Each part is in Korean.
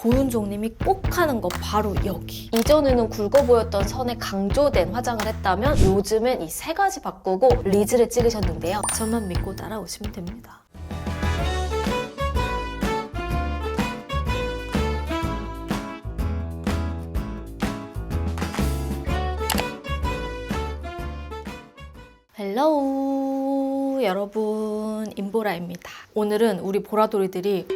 고윤정님이 꼭 하는 거 바로 여기. 이전에는 굵어 보였던 선에 강조된 화장을 했다면 요즘엔 이 세 가지 바꾸고 리즈를 찍으셨는데요. 저만 믿고 따라오시면 됩니다. 헬로우 여러분, 임보라입니다. 오늘은 우리 보라돌이들이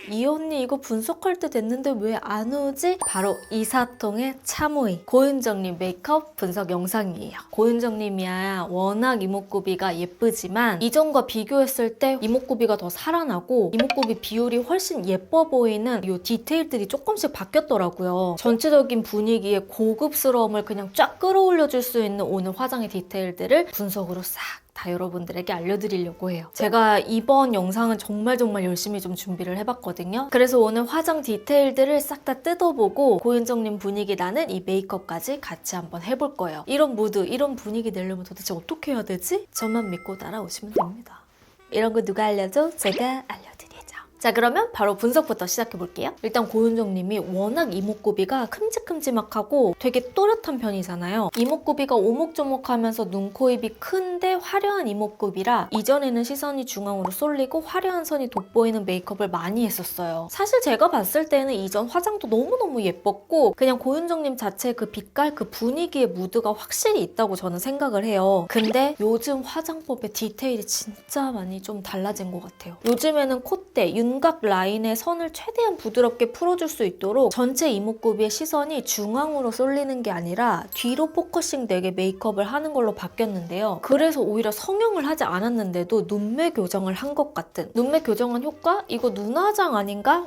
이 언니 이거 분석할 때 됐는데 왜 안 오지? 바로 이사통의 참오이 고윤정님 메이크업 분석 영상이에요. 고윤정님이야 워낙 이목구비가 예쁘지만 이전과 비교했을 때 이목구비가 더 살아나고 이목구비 비율이 훨씬 예뻐 보이는 이 디테일들이 조금씩 바뀌었더라고요. 전체적인 분위기의 고급스러움을 그냥 쫙 끌어올려줄 수 있는 오늘 화장의 디테일들을 분석으로 싹 다 여러분들에게 알려드리려고 해요. 제가 이번 영상은 정말 열심히 좀 준비를 해봤거든요. 그래서 오늘 화장 디테일들을 싹 다 뜯어보고 고윤정님 분위기 나는 이 메이크업까지 같이 한번 해볼 거예요. 이런 무드, 이런 분위기 내려면 도대체 어떻게 해야 되지? 저만 믿고 따라오시면 됩니다. 이런 거 누가 알려줘? 제가 알려드리죠. 자, 그러면 바로 분석부터 시작해볼게요. 일단 고윤정님이 워낙 이목구비가 큼직큼직하고 되게 또렷한 편이잖아요. 이목구비가 오목조목하면서 눈, 코, 입이 큰데 화려한 이목구비라 이전에는 시선이 중앙으로 쏠리고 화려한 선이 돋보이는 메이크업을 많이 했었어요. 사실 제가 봤을 때는 이전 화장도 너무너무 예뻤고 그냥 고윤정님 자체의 그 빛깔, 그 분위기의 무드가 확실히 있다고 저는 생각을 해요. 근데 요즘 화장법의 디테일이 진짜 많이 좀 달라진 것 같아요. 요즘에는 콧대, 윤곽 라인의 선을 최대한 부드럽게 풀어줄 수 있도록 전체 이목구비의 시선이 중앙으로 쏠리는 게 아니라 뒤로 포커싱 되게 메이크업을 하는 걸로 바뀌었는데요. 그래서 오히려 성형을 하지 않았는데도 눈매 교정을 한 것 같은, 눈매 교정한 효과? 이거 눈화장 아닌가?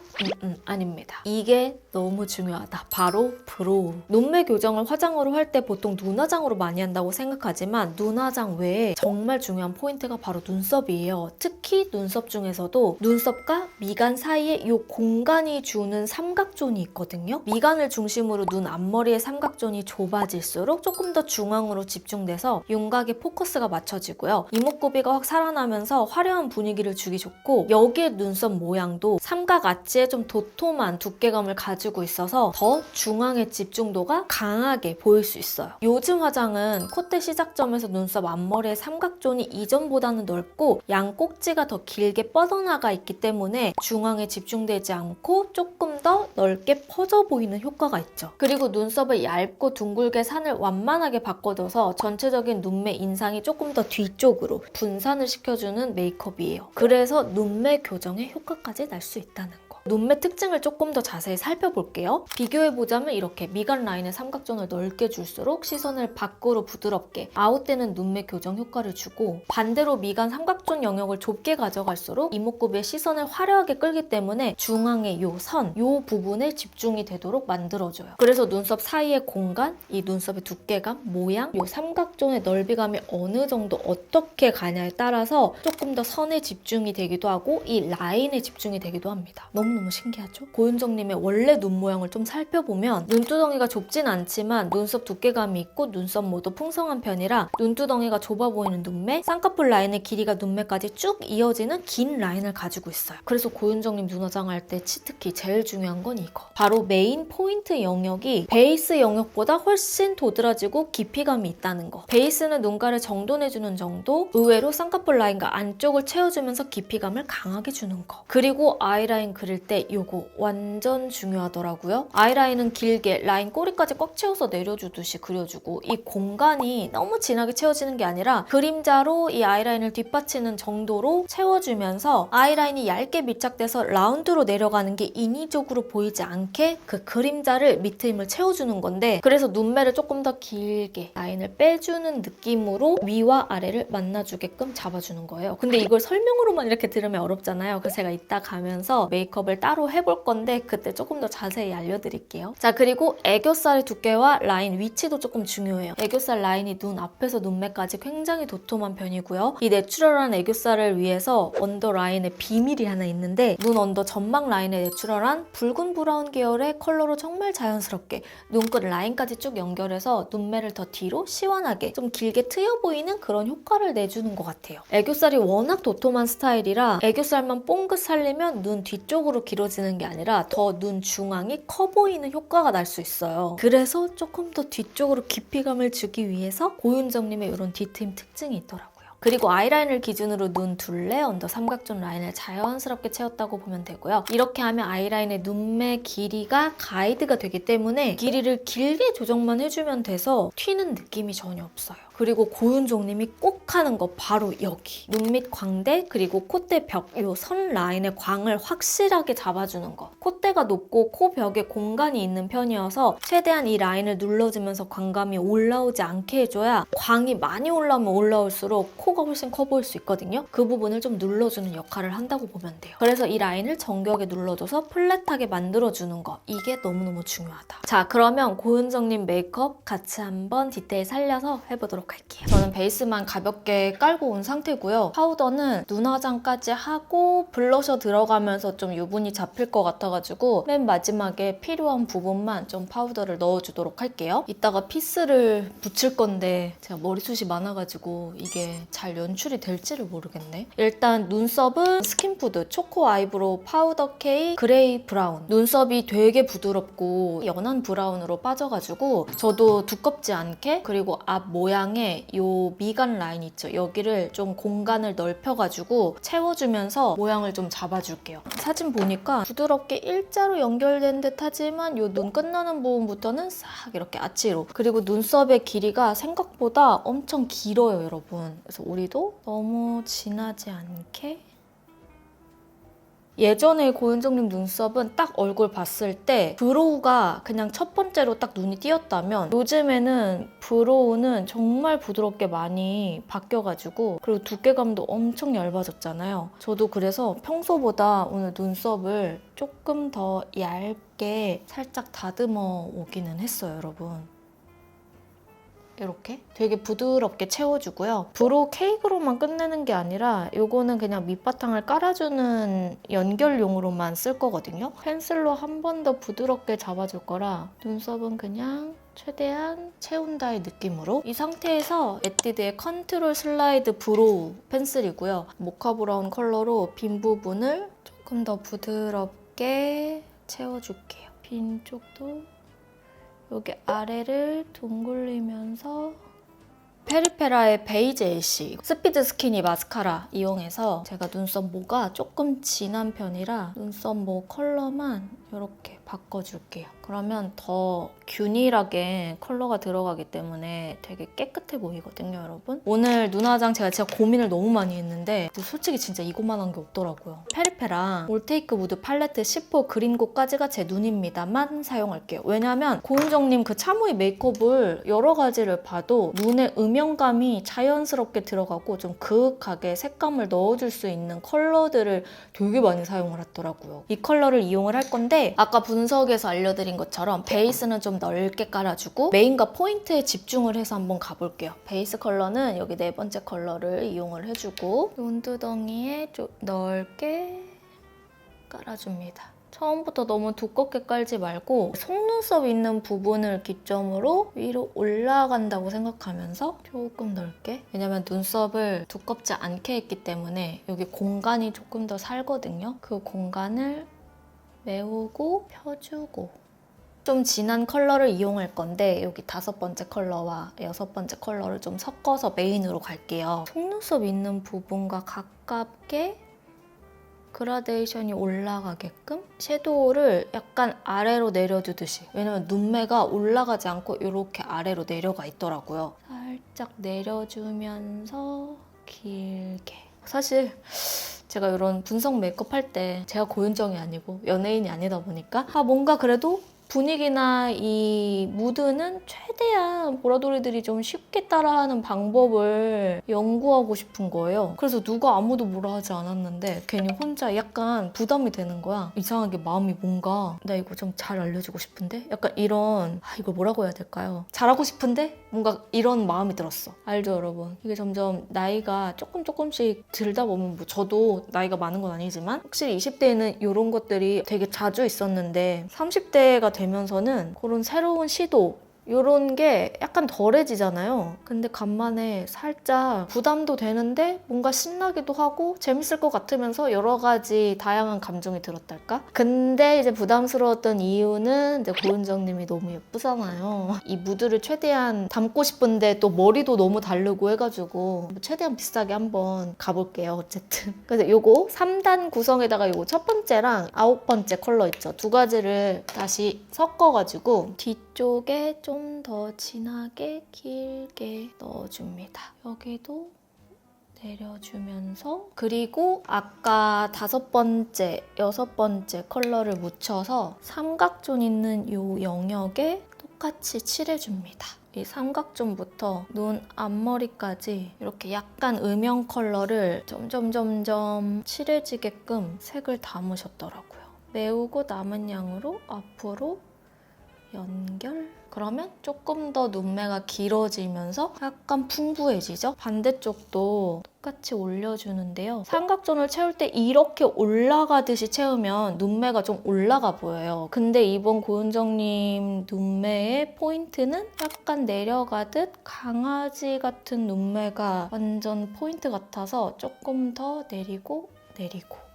아닙니다. 이게 너무 중요하다. 바로 브로우. 눈매 교정을 화장으로 할 때 보통 눈화장으로 많이 한다고 생각하지만 눈화장 외에 정말 중요한 포인트가 바로 눈썹이에요. 특히 눈썹 중에서도 눈썹과 미간 사이에 이 공간이 주는 삼각존이 있거든요. 미간을 중심으로 눈 앞머리의 삼각존이 좁아질수록 조금 더 중앙으로 집중돼서 윤곽에 포커스가 맞춰지고요. 이목구비가 확 살아나면서 화려한 분위기를 주기 좋고 여기에 눈썹 모양도 삼각 아치에 좀 도톰한 두께감을 가지고 있어서 더 중앙의 집중도가 강하게 보일 수 있어요. 요즘 화장은 콧대 시작점에서 눈썹 앞머리의 삼각존이 이전보다는 넓고 양 꼭지가 더 길게 뻗어나가 있기 때문에 중앙에 집중되지 않고 조금 더 넓게 퍼져 보이는 효과가 있죠. 그리고 눈썹을 얇고 둥글게 산을 완만하게 바꿔줘서 전체적인 눈매 인상이 조금 더 뒤쪽으로 분산을 시켜주는 메이크업이에요. 그래서 눈매 교정의 효과까지 날 수 있다는 거. 눈매 특징을 조금 더 자세히 살펴볼게요. 비교해보자면 이렇게 미간 라인의 삼각존을 넓게 줄수록 시선을 밖으로 부드럽게 아웃되는 눈매 교정 효과를 주고 반대로 미간 삼각존 영역을 좁게 가져갈수록 이목구비의 시선을 화려하게 끌기 때문에 중앙의 요 선, 요 부분에 집중이 되도록 만들어줘요. 그래서 눈썹 사이의 공간, 이 눈썹의 두께감, 모양, 요 삼각존의 넓이감이 어느 정도 어떻게 가냐에 따라서 조금 더 선에 집중이 되기도 하고 이 라인에 집중이 되기도 합니다. 너무 신기하죠? 고윤정님의 원래 눈 모양을 좀 살펴보면 눈두덩이가 좁진 않지만 눈썹 두께감이 있고 눈썹 모두 풍성한 편이라 눈두덩이가 좁아 보이는 눈매, 쌍꺼풀 라인의 길이가 눈매까지 쭉 이어지는 긴 라인을 가지고 있어요. 그래서 고윤정님 눈화장할 때 특히 제일 중요한 건 이거. 바로 메인 포인트 영역이 베이스 영역보다 훨씬 도드라지고 깊이감이 있다는 거. 베이스는 눈가를 정돈해주는 정도, 의외로 쌍꺼풀 라인과 안쪽을 채워주면서 깊이감을 강하게 주는 거. 그리고 아이라인 그릴 때 요거 완전 중요하더라고요. 아이라인은 길게 라인 꼬리까지 꽉 채워서 내려주듯이 그려주고 이 공간이 너무 진하게 채워지는 게 아니라 그림자로 이 아이라인을 뒷받치는 정도로 채워주면서 아이라인이 얇게 밀착돼서 라운드로 내려가는 게 인위적으로 보이지 않게 그 그림자를 밑에 힘을 채워주는 건데 그래서 눈매를 조금 더 길게 라인을 빼주는 느낌으로 위와 아래를 만나주게끔 잡아주는 거예요. 근데 이걸 설명으로만 이렇게 들으면 어렵잖아요. 그래서 제가 이따 가면서 메이크업을 따로 해볼 건데 그때 조금 더 자세히 알려드릴게요. 자, 그리고 애교살의 두께와 라인 위치도 조금 중요해요. 애교살 라인이 눈 앞에서 눈매까지 굉장히 도톰한 편이고요. 이 내추럴한 애교살을 위해서 언더 라인에 비밀이 하나 있는데 눈 언더 전망 라인에 내추럴한 붉은 브라운 계열의 컬러로 정말 자연스럽게 눈끝 라인까지 쭉 연결해서 눈매를 더 뒤로 시원하게 좀 길게 트여 보이는 그런 효과를 내주는 것 같아요. 애교살이 워낙 도톰한 스타일이라 애교살만 뽕긋 살리면 눈 뒤쪽으로 일방적으로 길어지는 게 아니라 더 눈 중앙이 커 보이는 효과가 날 수 있어요. 그래서 조금 더 뒤쪽으로 깊이감을 주기 위해서 고윤정님의 이런 뒤트임 특징이 있더라고요. 그리고 아이라인을 기준으로 눈 둘레, 언더 삼각존 라인을 자연스럽게 채웠다고 보면 되고요. 이렇게 하면 아이라인의 눈매 길이가 가이드가 되기 때문에 길이를 길게 조정만 해주면 돼서 튀는 느낌이 전혀 없어요. 그리고 고윤종님이 꼭 하는 거 바로 여기 눈 밑 광대 그리고 콧대 벽 이 선 라인의 광을 확실하게 잡아주는 거. 콧대가 높고 코 벽에 공간이 있는 편이어서 최대한 이 라인을 눌러주면서 광감이 올라오지 않게 해줘야 광이 많이 올라오면 올라올수록 코가 훨씬 커 보일 수 있거든요. 그 부분을 좀 눌러주는 역할을 한다고 보면 돼요. 그래서 이 라인을 정교하게 눌러줘서 플랫하게 만들어주는 거 이게 너무너무 중요하다. 자, 그러면 고윤정님 메이크업 같이 한번 디테일 살려서 해보도록 할게요. 저는 베이스만 가볍게 깔고 온 상태고요. 파우더는 눈 화장까지 하고 블러셔 들어가면서 좀 유분이 잡힐 것 같아가지고 맨 마지막에 필요한 부분만 좀 파우더를 넣어주도록 할게요. 이따가 피스를 붙일 건데 제가 머리숱이 많아가지고 이게 잘 연출이 될지를 모르겠네. 일단 눈썹은 스킨푸드 초코 아이브로우 파우더 K 그레이 브라운. 눈썹이 되게 부드럽고 연한 브라운으로 빠져가지고 저도 두껍지 않게 그리고 앞 모양에 이 미간 라인 있죠. 여기를 좀 공간을 넓혀가지고 채워주면서 모양을 좀 잡아줄게요. 사진 보니까 부드럽게 일자로 연결된 듯 하지만 이 눈 끝나는 부분부터는 싹 이렇게 아치로. 그리고 눈썹의 길이가 생각보다 엄청 길어요, 여러분. 그래서 우리도 너무 진하지 않게 예전에 고윤정님 눈썹은 딱 얼굴 봤을 때 브로우가 그냥 첫 번째로 딱 눈이 띄었다면 요즘에는 브로우는 정말 부드럽게 많이 바뀌어가지고 그리고 두께감도 엄청 얇아졌잖아요. 저도 그래서 평소보다 오늘 눈썹을 조금 더 얇게 살짝 다듬어 오기는 했어요, 여러분. 이렇게 되게 부드럽게 채워주고요. 브로우 케이크로만 끝내는 게 아니라 이거는 그냥 밑바탕을 깔아주는 연결용으로만 쓸 거거든요. 펜슬로 한 번 더 부드럽게 잡아줄 거라 눈썹은 그냥 최대한 채운다의 느낌으로 이 상태에서 에뛰드의 컨트롤 슬라이드 브로우 펜슬이고요. 모카 브라운 컬러로 빈 부분을 조금 더 부드럽게 채워줄게요. 빈 쪽도 여기 아래를 둥글리면서 페리페라의 베이지 애쉬 스피드 스키니 마스카라 이용해서 제가 눈썹 모가 조금 진한 편이라 눈썹 모 컬러만 이렇게 바꿔줄게요. 그러면 더 균일하게 컬러가 들어가기 때문에 되게 깨끗해 보이거든요, 여러분. 오늘 눈 화장 제가 진짜 고민을 너무 많이 했는데 솔직히 진짜 이것만한 게 없더라고요. 페리페라 올테이크 무드 팔레트 10호 그린고까지가 제 눈입니다만 사용할게요. 왜냐면 고은정님 그 차무이 메이크업을 여러 가지를 봐도 눈에 음영감이 자연스럽게 들어가고 좀 그윽하게 색감을 넣어줄 수 있는 컬러들을 되게 많이 사용을 하더라고요. 이 컬러를 이용을 할 건데 아까 분석에서 알려드린 것처럼 베이스는 좀 넓게 깔아주고 메인과 포인트에 집중을 해서 한번 가볼게요. 베이스 컬러는 여기 네 번째 컬러를 이용을 해주고 눈두덩이에 좀 넓게 깔아줍니다. 처음부터 너무 두껍게 깔지 말고 속눈썹 있는 부분을 기점으로 위로 올라간다고 생각하면서 조금 넓게. 왜냐면 눈썹을 두껍지 않게 했기 때문에 여기 공간이 조금 더 살거든요. 그 공간을 메우고 펴주고. 좀 진한 컬러를 이용할 건데 여기 5번째 컬러와 6번째 컬러를 좀 섞어서 메인으로 갈게요. 속눈썹 있는 부분과 가깝게 그라데이션이 올라가게끔 섀도우를 약간 아래로 내려주듯이. 왜냐면 눈매가 올라가지 않고 이렇게 아래로 내려가 있더라고요. 살짝 내려주면서 길게. 사실 제가 이런 분석 메이크업 할 때 제가 고윤정이 아니고 연예인이 아니다 보니까 뭔가 그래도 분위기나 이 무드는 최대한 보라돌이들이 좀 쉽게 따라하는 방법을 연구하고 싶은 거예요. 그래서 누가 아무도 뭐라 하지 않았는데 괜히 혼자 약간 부담이 되는 거야. 이상하게 마음이 뭔가 나 이거 좀 잘 알려주고 싶은데? 약간 이런 이걸 뭐라고 해야 될까요? 잘하고 싶은데? 뭔가 이런 마음이 들었어. 알죠, 여러분? 이게 점점 나이가 조금씩 들다 보면 뭐 저도 나이가 많은 건 아니지만 확실히 20대에는 이런 것들이 되게 자주 있었는데 30대가 되면서는 그런 새로운 시도 이런 게 약간 덜해지잖아요. 근데 간만에 살짝 부담도 되는데 뭔가 신나기도 하고 재밌을 것 같으면서 여러 가지 다양한 감정이 들었달까? 근데 이제 부담스러웠던 이유는 이제 고은정님이 너무 예쁘잖아요. 이 무드를 최대한 담고 싶은데 또 머리도 너무 다르고 해가지고 최대한 비싸게 한번 가볼게요. 어쨌든. 그래서 요거 3단 구성에다가 요거 첫 번째랑 9번째 컬러 있죠. 두 가지를 다시 섞어가지고 뒤쪽에 좀 더 진하게 길게 넣어줍니다. 여기도 내려주면서 그리고 아까 5번째, 6번째 컬러를 묻혀서 삼각존 있는 이 영역에 똑같이 칠해줍니다. 이 삼각존부터 눈 앞머리까지 이렇게 약간 음영 컬러를 점점 칠해지게끔 색을 담으셨더라고요. 메우고 남은 양으로 앞으로 연결. 그러면 조금 더 눈매가 길어지면서 약간 풍부해지죠? 반대쪽도 똑같이 올려주는데요. 삼각존을 채울 때 이렇게 올라가듯이 채우면 눈매가 좀 올라가 보여요. 근데 이번 고은정님 눈매의 포인트는 약간 내려가듯 강아지 같은 눈매가 완전 포인트 같아서 조금 더 내리고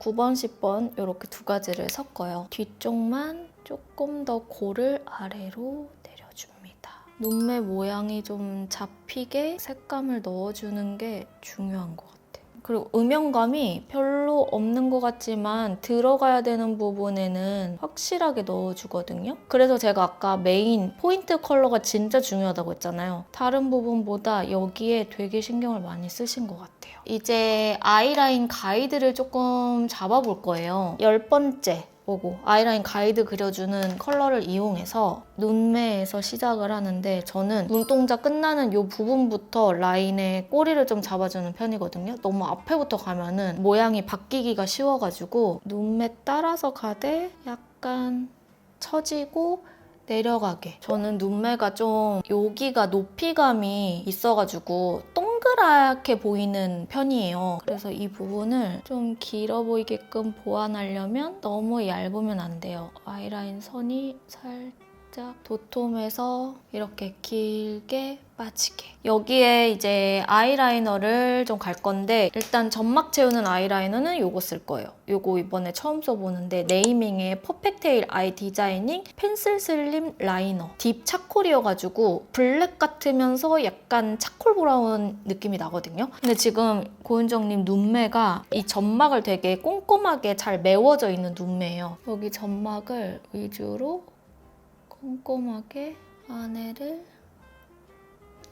9번, 10번 이렇게 두 가지를 섞어요. 뒤쪽만 조금 더 고를 아래로 내려줍니다. 눈매 모양이 좀 잡히게 색감을 넣어주는 게 중요한 것 같아요. 그리고 음영감이 별로 없는 것 같지만 들어가야 되는 부분에는 확실하게 넣어주거든요. 그래서 제가 아까 메인 포인트 컬러가 진짜 중요하다고 했잖아요. 다른 부분보다 여기에 되게 신경을 많이 쓰신 것 같아요. 이제 아이라인 가이드를 조금 잡아볼 거예요. 10번째 보고 아이라인 가이드 그려주는 컬러를 이용해서 눈매에서 시작을 하는데 저는 눈동자 끝나는 이 부분부터 라인의 꼬리를 좀 잡아주는 편이거든요. 너무 앞에부터 가면은 모양이 바뀌기가 쉬워가지고 눈매 따라서 가되 약간 처지고 내려가게. 저는 눈매가 좀 여기가 높이감이 있어가지고 동그랗게 보이는 편이에요. 그래서 이 부분을 좀 길어 보이게끔 보완하려면 너무 얇으면 안 돼요. 아이라인 선이 살짝 도톰해서 이렇게 길게 빠지게. 여기에 이제 아이라이너를 좀 갈 건데 일단 점막 채우는 아이라이너는 요거 쓸 거예요. 요거 이번에 처음 써보는데 네이밍의 퍼펙테일 아이 디자이닝 펜슬 슬림 라이너 딥 차콜이어가지고 블랙 같으면서 약간 차콜 브라운 느낌이 나거든요. 근데 지금 고은정님 눈매가 이 점막을 되게 꼼꼼하게 잘 메워져 있는 눈매예요. 여기 점막을 위주로 꼼꼼하게 안에를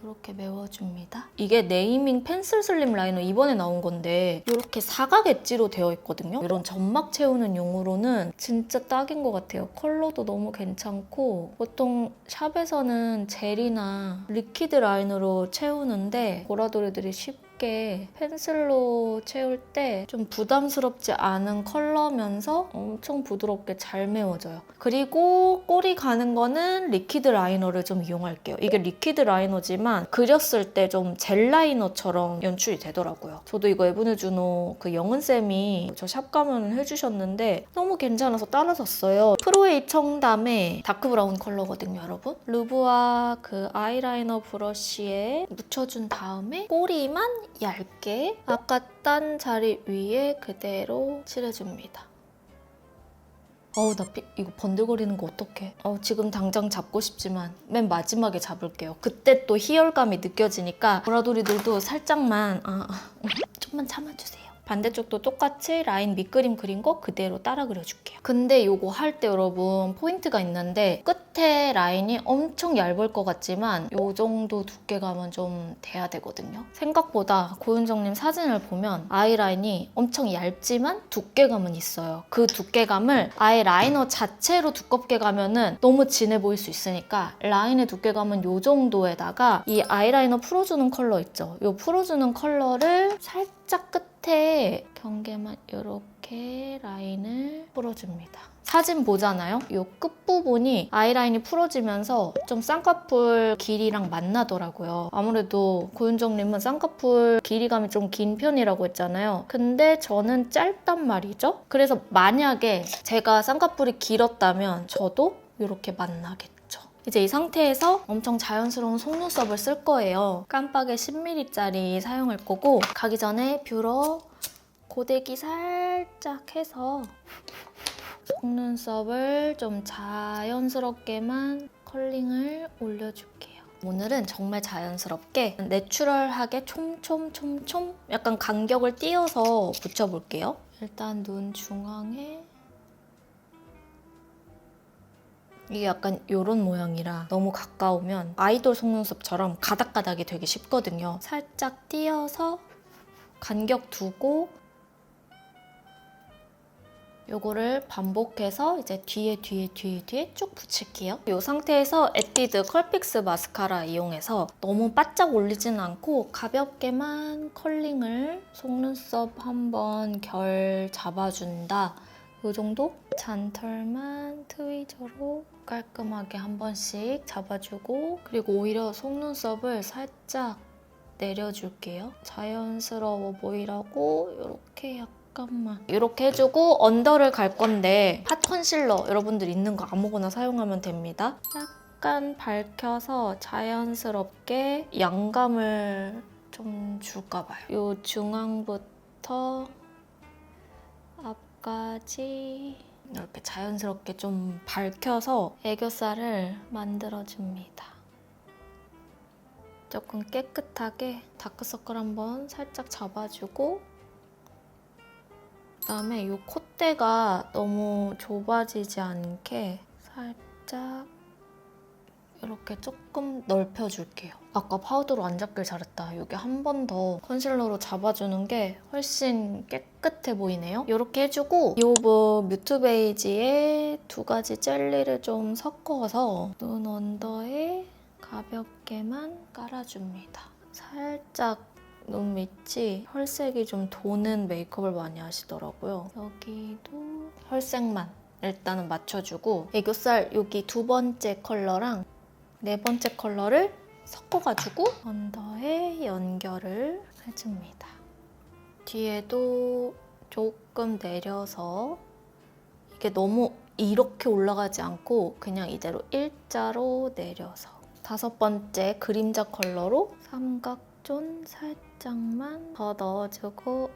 이렇게 메워줍니다. 이게 네이밍 펜슬 슬림 라이너 이번에 나온 건데 이렇게 사각 엣지로 되어 있거든요. 이런 점막 채우는 용으로는 진짜 딱인 것 같아요. 컬러도 너무 괜찮고 보통 샵에서는 젤이나 리퀴드 라인으로 채우는데 보라돌이들이 쉽게 펜슬로 채울 때 좀 부담스럽지 않은 컬러면서 엄청 부드럽게 잘 메워져요. 그리고 꼬리 가는 거는 리퀴드 라이너를 좀 이용할게요. 이게 리퀴드 라이너지만 그렸을 때 좀 젤 라이너처럼 연출이 되더라고요. 저도 이거 에브뉴주노 그 영은쌤이 저 샵 가면 해주셨는데 너무 괜찮아서 따라 샀어요. 프로에이 청담의 다크 브라운 컬러거든요, 여러분. 루브와 그 아이라이너 브러쉬에 묻혀준 다음에 꼬리만 얇게 아까 딴 자리 위에 그대로 칠해줍니다. 나 이거 번들거리는 거 어떡해. 지금 당장 잡고 싶지만 맨 마지막에 잡을게요. 그때 또 희열감이 느껴지니까 보라돌이들도 살짝만 좀만 참아주세요. 반대쪽도 똑같이 라인 밑그림 그린 거 그대로 따라 그려줄게요. 근데 이거 할 때 여러분 포인트가 있는데 끝에 라인이 엄청 얇을 것 같지만 이 정도 두께감은 좀 돼야 되거든요. 생각보다 고은정님 사진을 보면 아이라인이 엄청 얇지만 두께감은 있어요. 그 두께감을 아예 라이너 자체로 두껍게 가면은 너무 진해 보일 수 있으니까 라인의 두께감은 이 정도에다가 이 아이라이너 풀어주는 컬러 있죠? 이 풀어주는 컬러를 살짝 끝에 경계만 이렇게 라인을 풀어줍니다. 사진 보잖아요? 이 끝부분이 아이라인이 풀어지면서 좀 쌍꺼풀 길이랑 만나더라고요. 아무래도 고윤정님은 쌍꺼풀 길이감이 좀 긴 편이라고 했잖아요. 근데 저는 짧단 말이죠. 그래서 만약에 제가 쌍꺼풀이 길었다면 저도 이렇게 만나겠죠. 이제 이 상태에서 엄청 자연스러운 속눈썹을 쓸 거예요. 깜빡에 10mm짜리 사용할 거고 가기 전에 뷰러 고데기 살짝 해서 속눈썹을 좀 자연스럽게만 컬링을 올려줄게요. 오늘은 정말 자연스럽게 내추럴하게 촘촘촘촘 약간 간격을 띄어서 붙여볼게요. 일단 눈 중앙에 이게 약간 이런 모양이라 너무 가까우면 아이돌 속눈썹처럼 가닥가닥이 되기 쉽거든요. 살짝 띄어서 간격 두고 요거를 반복해서 이제 뒤에 쭉 붙일게요. 이 상태에서 에뛰드 컬픽스 마스카라 이용해서 너무 바짝 올리진 않고 가볍게만 컬링을 속눈썹 한번 결 잡아준다. 이 정도? 잔털만 트위저로 깔끔하게 한 번씩 잡아주고 그리고 오히려 속눈썹을 살짝 내려줄게요. 자연스러워 보이라고 이렇게 약간만 이렇게 해주고 언더를 갈 건데 핫 컨실러 여러분들 있는 거 아무거나 사용하면 됩니다. 약간 밝혀서 자연스럽게 양감을 좀 줄까 봐요. 이 중앙부터 앞까지 이렇게 자연스럽게 좀 밝혀서 애교살을 만들어줍니다. 조금 깨끗하게 다크서클 한번 살짝 잡아주고 그다음에 이 콧대가 너무 좁아지지 않게 살짝 이렇게 조금 넓혀줄게요. 아까 파우더로 안 잡길 잘했다. 여기 한 번 더 컨실러로 잡아주는 게 훨씬 깨끗해 보이네요. 이렇게 해주고 이오브 뮤트 베이지에 두 가지 젤리를 좀 섞어서 눈 언더에 가볍게만 깔아줍니다. 살짝 눈 밑이 혈색이 좀 도는 메이크업을 많이 하시더라고요. 여기도 혈색만 일단은 맞춰주고 애교살 여기 두 번째 컬러랑 네 번째 컬러를 섞어가지고 언더에 연결을 해줍니다. 뒤에도 조금 내려서 이게 너무 이렇게 올라가지 않고 그냥 이대로 일자로 내려서 다섯 번째 그림자 컬러로 삼각존 살짝만 더 넣어주고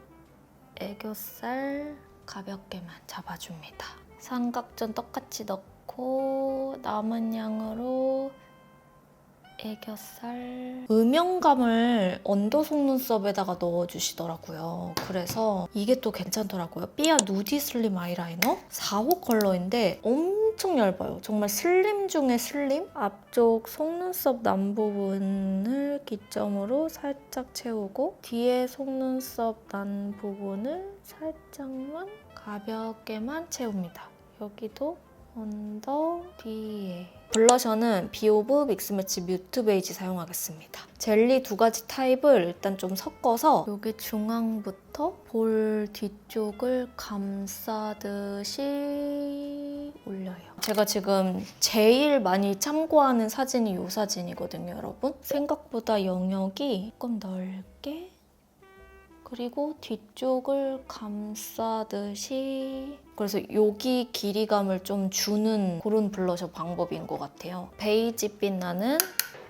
애교살 가볍게만 잡아줍니다. 삼각존 똑같이 넣고 남은 양으로 애교살 음영감을 언더 속눈썹에다가 넣어주시더라고요. 그래서 이게 또 괜찮더라고요. 삐아 누디 슬림 아이라이너 4호 컬러인데 엄청 얇아요. 정말 슬림 중에 슬림? 앞쪽 속눈썹 남 부분을 기점으로 살짝 채우고 뒤에 속눈썹 난 부분을 살짝만 가볍게만 채웁니다. 여기도 언더 뒤에 블러셔는 비오브 믹스매치 뮤트 베이지 사용하겠습니다. 젤리 두 가지 타입을 일단 좀 섞어서 여기 중앙부터 볼 뒤쪽을 감싸듯이 올려요. 제가 지금 제일 많이 참고하는 사진이 이 사진이거든요, 여러분. 생각보다 영역이 조금 넓게 그리고 뒤쪽을 감싸듯이 그래서 여기 길이감을 좀 주는 그런 블러셔 방법인 것 같아요. 베이지빛 나는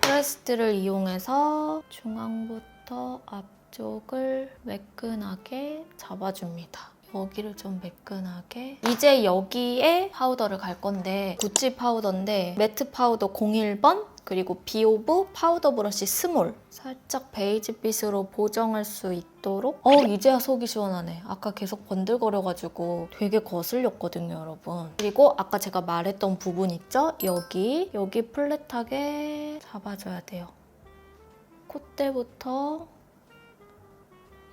프레스트를 이용해서 중앙부터 앞쪽을 매끈하게 잡아줍니다. 여기를 좀 매끈하게 이제 여기에 파우더를 갈 건데 구찌 파우더인데 매트 파우더 01번 그리고 비오브 파우더 브러쉬 스몰 살짝 베이지빛으로 보정할 수 있도록 이제야 속이 시원하네. 아까 계속 번들거려가지고 되게 거슬렸거든요, 여러분. 그리고 아까 제가 말했던 부분 있죠? 여기 플랫하게 잡아줘야 돼요. 콧대부터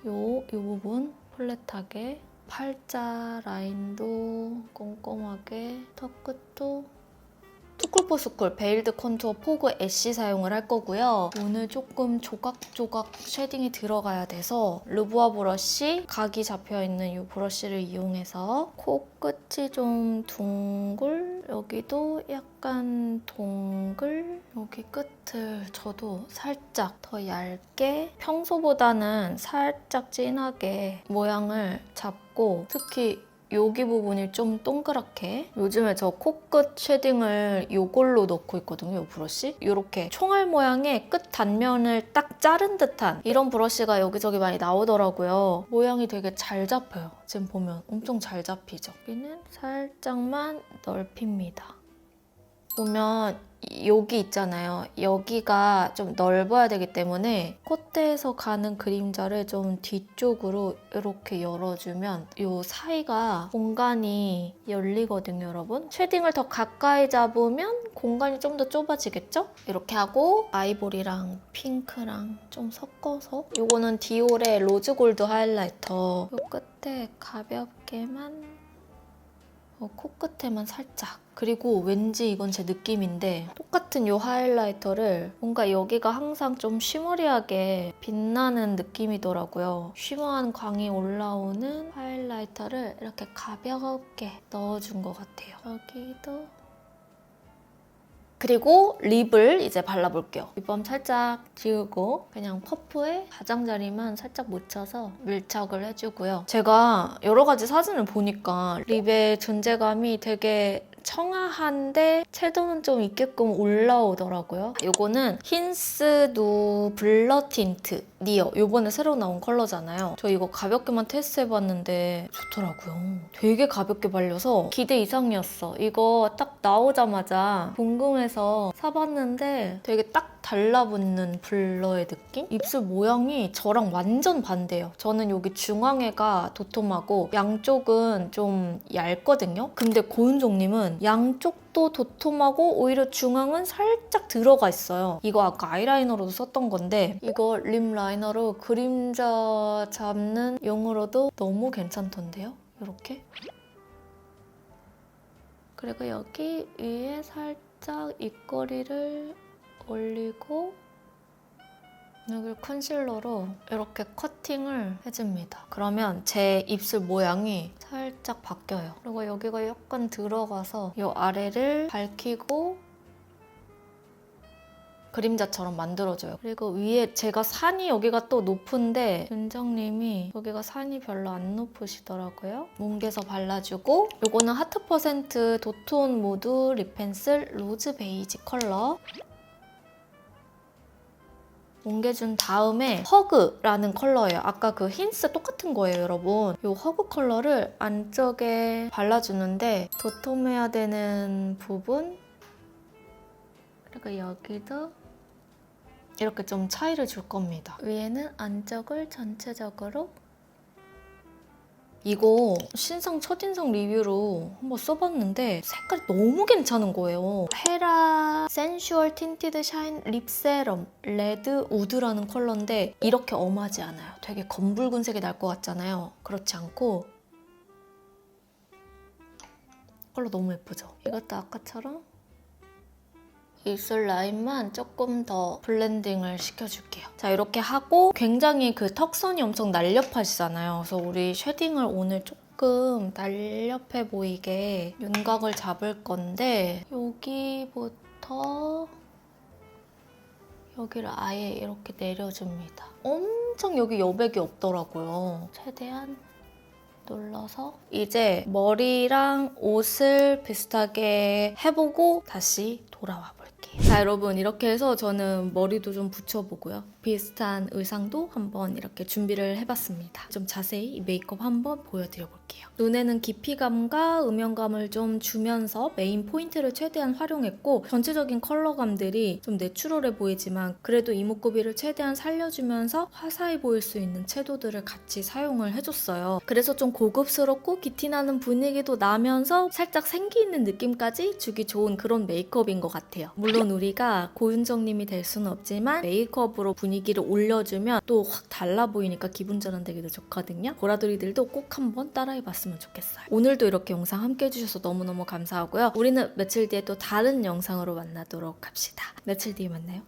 요 부분 플랫하게 팔자 라인도 꼼꼼하게 턱 끝도 투쿨포스쿨 베일드 컨투어 포그 애쉬 사용을 할 거고요. 오늘 조금 조각조각 쉐딩이 들어가야 돼서 르부아 브러쉬 각이 잡혀있는 이 브러쉬를 이용해서 코끝이 좀 둥글 여기도 약간 동글 여기 끝을 저도 살짝 더 얇게 평소보다는 살짝 진하게 모양을 잡고 특히 여기 부분이 좀 동그랗게. 요즘에 저 코끝 쉐딩을 이걸로 넣고 있거든요, 이 브러쉬. 이렇게 총알 모양의 끝 단면을 딱 자른 듯한 이런 브러쉬가 여기저기 많이 나오더라고요. 모양이 되게 잘 잡혀요. 지금 보면 엄청 잘 잡히죠? 여기는 살짝만 넓힙니다. 보면 여기 있잖아요. 여기가 좀 넓어야 되기 때문에 콧대에서 가는 그림자를 좀 뒤쪽으로 이렇게 열어주면 이 사이가 공간이 열리거든요, 여러분. 쉐딩을 더 가까이 잡으면 공간이 좀 더 좁아지겠죠? 이렇게 하고 아이보리랑 핑크랑 좀 섞어서 이거는 디올의 로즈 골드 하이라이터 이 끝에 가볍게만 코끝에만 살짝. 그리고 왠지 이건 제 느낌인데 똑같은 이 하이라이터를 뭔가 여기가 항상 좀 쉬머리하게 빛나는 느낌이더라고요. 쉬머한 광이 올라오는 하이라이터를 이렇게 가볍게 넣어준 것 같아요. 여기도. 그리고 립을 이제 발라볼게요. 립밤 살짝 지우고 그냥 퍼프에 가장자리만 살짝 묻혀서 밀착을 해주고요. 제가 여러 가지 사진을 보니까 립의 존재감이 되게 청아한데 채도는 좀 있게끔 올라오더라고요. 이거는 힌스 누 블러 틴트 니어. 이번에 새로 나온 컬러잖아요. 저 이거 가볍게만 테스트해봤는데 좋더라고요. 되게 가볍게 발려서 기대 이상이었어. 이거 딱 나오자마자 궁금해서 사봤는데 되게 딱 달라붙는 블러의 느낌? 입술 모양이 저랑 완전 반대예요. 저는 여기 중앙에가 도톰하고 양쪽은 좀 얇거든요. 근데 고윤정님은 양쪽도 도톰하고 오히려 중앙은 살짝 들어가 있어요. 이거 아까 아이라이너로도 썼던 건데 이거 립 라이너로 그림자 잡는 용으로도 너무 괜찮던데요? 이렇게. 그리고 여기 위에 살짝 입꼬리를 올리고 여기 컨실러로 이렇게 커팅을 해줍니다. 그러면 제 입술 모양이 살짝 바뀌어요. 그리고 여기가 약간 들어가서 이 아래를 밝히고 그림자처럼 만들어줘요. 그리고 위에 제가 산이 여기가 또 높은데 윤정님이 여기가 산이 별로 안 높으시더라고요. 뭉개서 발라주고 이거는 하트 퍼센트 도톤 모드 립 펜슬 로즈 베이지 컬러 뭉개준 다음에 허그라는 컬러예요. 아까 그 힌스 똑같은 거예요, 여러분. 이 허그 컬러를 안쪽에 발라주는데 도톰해야 되는 부분 그리고 여기도 이렇게 좀 차이를 줄 겁니다. 위에는 안쪽을 전체적으로 이거 신상 첫인상 리뷰로 한번 써봤는데 색깔이 너무 괜찮은 거예요. 헤라 센슈얼 틴티드 샤인 립 세럼 레드 우드라는 컬러인데 이렇게 엄하지 않아요. 되게 검붉은색이 날 것 같잖아요. 그렇지 않고 컬러 너무 예쁘죠? 이것도 아까처럼 입술 라인만 조금 더 블렌딩을 시켜줄게요. 자, 이렇게 하고 굉장히 그 턱선이 엄청 날렵하시잖아요. 그래서 우리 쉐딩을 오늘 조금 날렵해 보이게 윤곽을 잡을 건데 여기부터 여기를 아예 이렇게 내려줍니다. 엄청 여기 여백이 없더라고요. 최대한 눌러서 이제 머리랑 옷을 비슷하게 해보고 다시 돌아와 볼게요. 자, 여러분 이렇게 해서 저는 머리도 좀 붙여보고요. 비슷한 의상도 한번 이렇게 준비를 해봤습니다. 좀 자세히 이 메이크업 한번 보여드려볼게요. 눈에는 깊이감과 음영감을 좀 주면서 메인 포인트를 최대한 활용했고 전체적인 컬러감들이 좀 내추럴해 보이지만 그래도 이목구비를 최대한 살려주면서 화사해 보일 수 있는 채도들을 같이 사용을 해줬어요. 그래서 좀 고급스럽고 기티나는 분위기도 나면서 살짝 생기 있는 느낌까지 주기 좋은 그런 메이크업인 것 같아요. 물론 우리가 고윤정님이 될 수는 없지만 메이크업으로 분위기를 올려주면 또 확 달라 보이니까 기분 전환되기도 좋거든요. 보라돌이들도 꼭 한번 따라해봤으면 좋겠어요. 오늘도 이렇게 영상 함께 해주셔서 너무너무 감사하고요. 우리는 며칠 뒤에 또 다른 영상으로 만나도록 합시다. 며칠 뒤에 만나요.